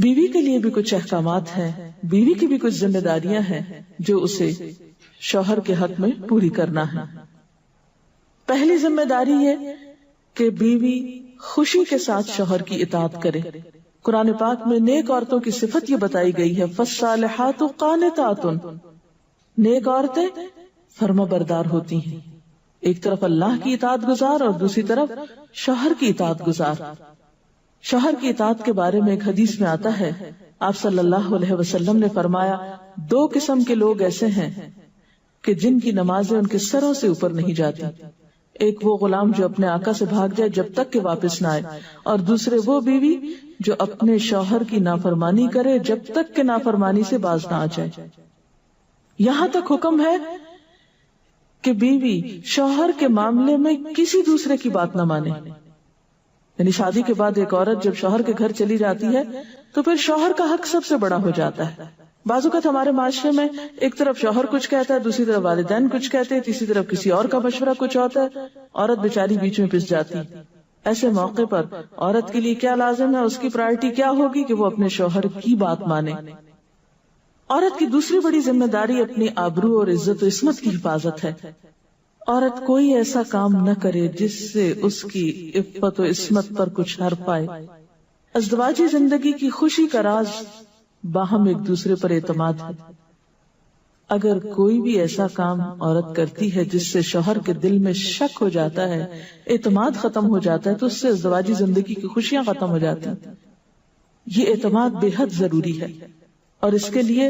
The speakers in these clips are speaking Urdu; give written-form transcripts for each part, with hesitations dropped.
بیوی کے لیے بھی کچھ احکامات ہیں، بیوی کی بھی کچھ ذمہ داریاں ہیں جو اسے شوہر کے حق میں پوری کرنا ہے۔ پہلی ذمہ داری یہ کہ بیوی خوشی کے ساتھ شوہر کی اطاعت کرے۔ قرآن پاک میں نیک عورتوں کی صفت یہ بتائی گئی ہے، فالصالحات قانتات، نیک عورتیں فرما بردار ہوتی ہیں، ایک طرف اللہ کی اطاعت گزار اور دوسری طرف شوہر کی اطاعت گزار۔ شوہر کی اطاعت کے بارے میں ایک حدیث میں آتا ہے، آپ صلی اللہ علیہ وسلم نے فرمایا، دو قسم کے لوگ ایسے ہیں کہ جن کی نمازیں ان کے سروں سے اوپر نہیں جاتی، ایک وہ غلام جو اپنے آقا سے بھاگ جائے جب تک کہ واپس نہ آئے، اور دوسرے وہ بیوی جو اپنے شوہر کی نافرمانی کرے جب تک کہ نافرمانی سے باز نہ آ جائے۔ یہاں تک حکم ہے کہ بیوی شوہر کے معاملے میں کسی دوسرے کی بات نہ مانے، یعنی شادی کے بعد ایک عورت جب شوہر کے گھر چلی جاتی ہے تو پھر شوہر کا حق سب سے بڑا ہو جاتا ہے۔ بعض اوقات ہمارے معاشرے میں ایک طرف شوہر کچھ کہتا ہے، دوسری طرف والدین کچھ کہتے ہیں، تیسری طرف کسی اور کا مشورہ کچھ ہوتا ہے، عورت بیچاری بیچ میں پس جاتی۔ ایسے موقع پر عورت کے لیے کیا لازم ہے، اس کی پرائرٹی کیا ہوگی کہ وہ اپنے شوہر کی بات مانے۔ عورت کی دوسری بڑی ذمہ داری اپنی آبرو اور عزت و عصمت کی حفاظت ہے۔ عورت کوئی ایسا کام نہ کرے جس سے اس کی عفت و عصمت پر کچھ حرف آئے۔ ازدواجی زندگی کی خوشی کا راز باہم ایک دوسرے پر اعتماد ہے۔ اگر کوئی بھی ایسا کام عورت کرتی ہے جس سے شوہر کے دل میں شک ہو جاتا ہے، اعتماد ختم ہو جاتا ہے، تو اس سے ازدواجی زندگی کی خوشیاں ختم ہو جاتی ہیں۔ یہ اعتماد بے حد ضروری ہے، اور اس کے لیے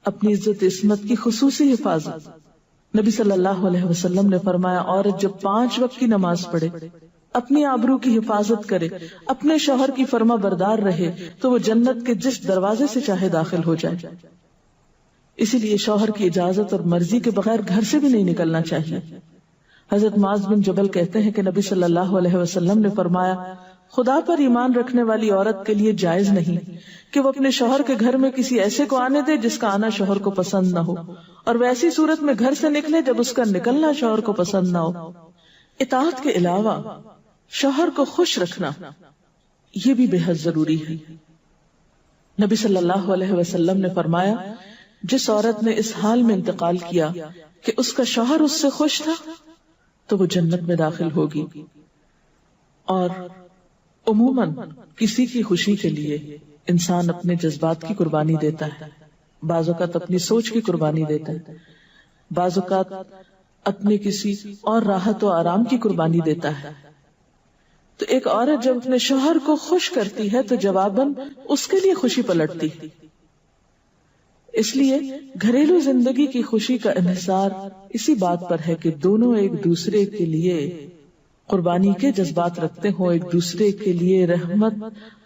اپنی عزت عصمت کی خصوصی حفاظت۔ نبی صلی اللہ علیہ وسلم نے فرمایا، عورت جب 5 وقت کی نماز پڑھے، اپنی آبرو کی حفاظت کرے، اپنے شوہر کی فرما بردار رہے، تو وہ جنت کے جس دروازے سے چاہے داخل ہو جائے۔ اسی لیے شوہر کی اجازت اور مرضی کے بغیر گھر سے بھی نہیں نکلنا چاہیے۔ حضرت معاذ بن جبل کہتے ہیں کہ نبی صلی اللہ علیہ وسلم نے فرمایا، خدا پر ایمان رکھنے والی عورت کے لیے جائز نہیں کہ وہ اپنے شوہر کے گھر میں کسی ایسے کو آنے دے جس کا آنا شوہر کو پسند نہ ہو، اور وہ ایسی صورت میں گھر سے نکلے جب اس کا نکلنا شوہر کو پسند نہ ہو۔ اطاعت کے علاوہ شوہر کو خوش رکھنا یہ بھی بے حد ضروری ہے۔ نبی صلی اللہ علیہ وسلم نے فرمایا، جس عورت نے اس حال میں انتقال کیا کہ اس کا شوہر اس سے خوش تھا تو وہ جنت میں داخل ہوگی۔ اور عموماً کسی کی خوشی کے لیے انسان اپنے جذبات کی قربانی دیتا ہے، بعض اوقات اپنی سوچ کی قربانی دیتا ہے، بعض اوقات اپنے کسی اور راحت و آرام کی قربانی دیتا ہے۔ تو ایک عورت جب اپنے شوہر کو خوش کرتی ہے تو جواباً اس کے لیے خوشی پلٹتی۔ اس لیے گھریلو زندگی کی خوشی کا انحصار اسی بات پر ہے کہ دونوں ایک دوسرے کے لیے قربانی کے جذبات رکھتے ہوں، ایک دوسرے کے لیے رحمت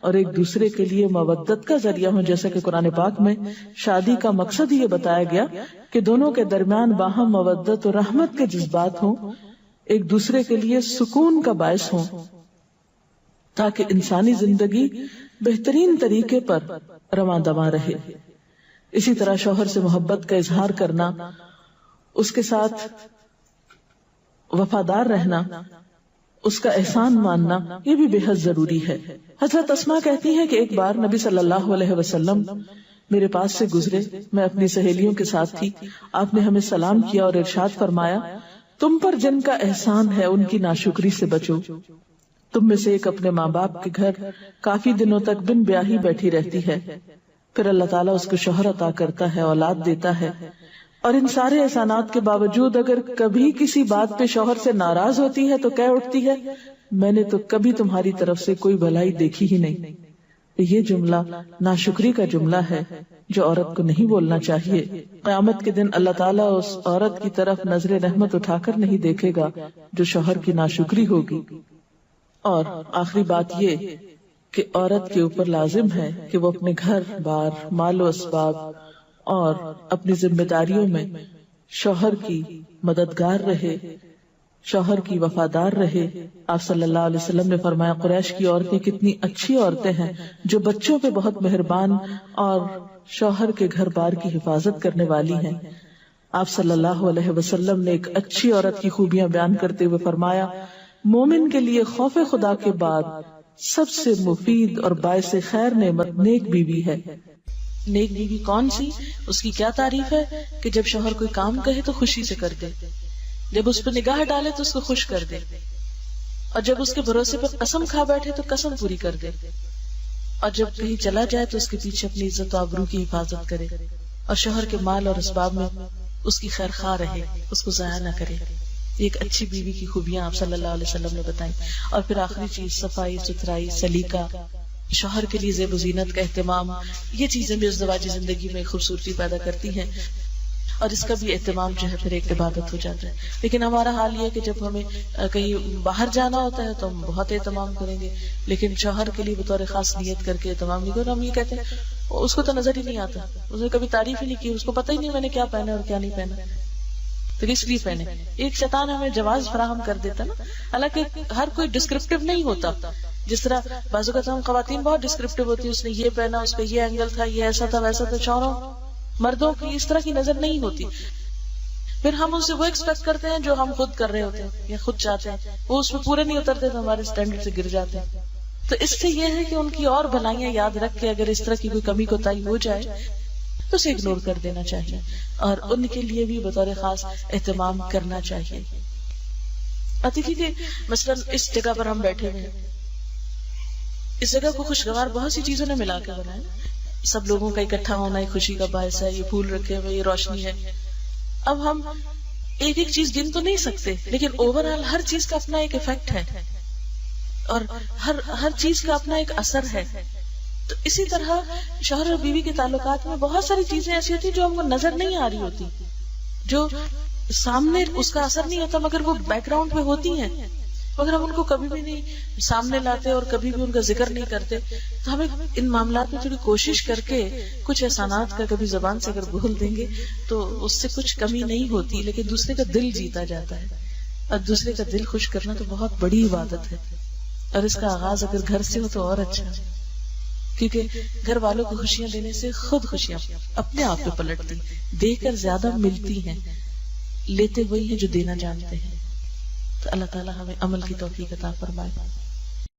اور ایک دوسرے کے لیے مودت کا ذریعہ ہوں، جیسا کہ قرآن پاک میں شادی کا مقصد یہ بتایا گیا کہ دونوں کے درمیان باہم مودت اور رحمت کے جذبات ہوں، ایک دوسرے کے لیے سکون کا باعث ہوں، تاکہ انسانی زندگی بہترین طریقے پر رواں دواں رہے۔ اسی طرح شوہر سے محبت کا اظہار کرنا، اس کے ساتھ وفادار رہنا، اس کا احسان ماننا، یہ بھی بے حد ضروری ہے۔ حضرت اسماء کہتی ہیں کہ ایک بار نبی صلی اللہ علیہ وسلم میرے پاس سے گزرے، میں اپنی سہیلیوں کے ساتھ تھی، آپ نے ہمیں سلام کیا اور ارشاد فرمایا، تم پر جن کا احسان ہے ان کی ناشکری سے بچو۔ تم میں سے ایک اپنے ماں باپ کے گھر کافی دنوں تک بن بیاہی بیٹھی رہتی ہے، پھر اللہ تعالیٰ اس کو شوہر عطا کرتا ہے، اولاد دیتا ہے، اور ان سارے احسانات کے باوجود اگر کبھی کسی بات پہ شوہر سے ناراض ہوتی ہے تو کہہ اٹھتی ہے، میں نے تو کبھی تمہاری طرف سے کوئی بھلائی دیکھی ہی نہیں۔ یہ جملہ ناشکری کا جملہ ہے جو عورت کو نہیں بولنا چاہیے۔ قیامت کے دن اللہ تعالیٰ اس عورت کی طرف نظر رحمت اٹھا کر نہیں دیکھے گا جو شوہر کی ناشکری ہوگی۔ اور آخری بات یہ کہ عورت کے اوپر لازم ہے کہ وہ اپنے گھر بار، مال و اسباب اور اپنی ذمہ داریوں میں شوہر کی مددگار رہے، شوہر کی وفادار رہے۔ آپ صلی اللہ علیہ وسلم نے فرمایا، قریش کی عورتیں کتنی اچھی عورتیں ہیں جو بچوں پہ بہت مہربان اور شوہر کے گھر بار کی حفاظت کرنے والی ہیں۔ آپ صلی اللہ علیہ وسلم نے ایک اچھی عورت کی خوبیاں بیان کرتے ہوئے فرمایا، مومن کے لیے خوف خدا کے بعد سب سے مفید اور باعث خیر نعمت نیک بیوی ہے۔ نیک بیوی کون سی؟ اس کی کیا تعریف ہے کہ جب شوہر کوئی کام کہے تو خوشی سے کر دے، جب اس پہ نگاہ ڈالے تو اس کو خوش کر دے، اور جب اس کے بھروسے پہ قسم کھا بیٹھے تو قسم پوری کر دے، اور جب کہیں چلا جائے تو اس کے پیچھے اپنی عزت و آبرو کی حفاظت کرے، اور شوہر کے مال اور اسباب میں اس کی خیر خواہ رہے، اس کو ضائع نہ کرے۔ ایک اچھی بیوی کی خوبیاں آپ صلی اللہ علیہ وسلم نے بتائیں۔ اور پھر آخری چیز صفائی ستھرائی، سلیقہ، شوہر کے لیے زیب و زینت کا اہتمام، یہ چیزیں بھی ازدواجی زندگی میں خوبصورتی پیدا کرتی ہیں، اور اس کا بھی اہتمام جو ہے پھر ایک عبادت ہو جاتا ہے۔ لیکن ہمارا حال یہ ہے کہ جب ہمیں کہیں باہر جانا ہوتا ہے تو ہم بہت اہتمام کریں گے، لیکن شوہر کے لیے بطور خاص نیت کر کے اہتمام نہیں کریں۔ ہم یہ کہتے ہیں اس کو تو نظر ہی نہیں آتا، اس نے کبھی تعریف ہی نہیں کی، اس کو پتہ ہی نہیں میں نے کیا پہنا اور کیا نہیں پہنا، تو کس لیے پہنے؟ ایک شیطان ہمیں جواز فراہم کر دیتا نا۔ حالانکہ ہر کوئی ڈسکرپٹیو نہیں ہوتا، جس طرح بعض اوقات ہم خواتین بہت ڈسکرپٹیو ہوتی ہیں، اس نے یہ پہنا، اس کا یہ اینگل تھا، یہ ایسا تھا ویسا تھا۔ شوہروں مردوں کی اس طرح کی نظر نہیں ہوتی، پھر ہم ان سے وہ ایکسپیکٹ کرتے ہیں جو ہم خود کر رہے ہوتے ہیں یا خود چاہتے ہیں، وہ اس میں پورے نہیں اترتے تو ہمارے اسٹینڈرڈ سے گر جاتے ہیں۔ تو اس سے یہ ہے کہ ان کی اور بھلائیاں یاد رکھ کے اگر اس طرح کی کوئی کمی کوتاہی ہو جائے تو اسے اگنور کر دینا چاہیے، اور ان کے لیے بھی بطور خاص اہتمام کرنا چاہیے۔ اور دیکھیے کہ مثلاً اس جگہ پر ہم بیٹھے ہوئے ہیں، اس جگہ کو خوشگوار بہت سی چیزوں نے ملا کے بنایا، سب لوگوں کا اکٹھا ہونا ایک خوشی کا باعث ہے، یہ پھول رکھے ہوئے، یہ روشنی ہے۔ اب ہم ایک ایک چیز گن تو نہیں سکتے، لیکن اوور آل ہر چیز کا اپنا ایک ایفیکٹ ہے، اور ہر چیز کا اپنا ایک اثر ہے۔ تو اسی طرح شوہر اور بیوی کے تعلقات میں بہت ساری چیزیں ایسی ہوتی جو ہم کو نظر نہیں آ رہی ہوتی، جو سامنے اس کا اثر نہیں ہوتا مگر وہ بیک گراؤنڈ پہ ہوتی ہیں، مگر ہم ان کو کبھی بھی نہیں سامنے لاتے اور کبھی بھی ان کا ذکر نہیں کرتے۔ تو ہمیں ان معاملات میں تھوڑی کوشش کر کے کچھ احسانات کا کبھی زبان سے اگر بول دیں گے تو اس سے کچھ کمی نہیں ہوتی، لیکن دوسرے کا دل جیتا جاتا ہے، اور دوسرے کا دل خوش کرنا تو بہت بڑی عبادت ہے، اور اس کا آغاز اگر گھر سے ہو تو اور اچھا ہے، کیونکہ گھر والوں کو خوشیاں دینے سے خود خوشیاں اپنے آپ پہ پلٹتی، دے کر زیادہ ملتی ہیں، لیتے وہی ہیں جو دینا جانتے ہیں۔ تو اللہ تعالیٰ ہمیں عمل کی توفیق عطا فرمائے۔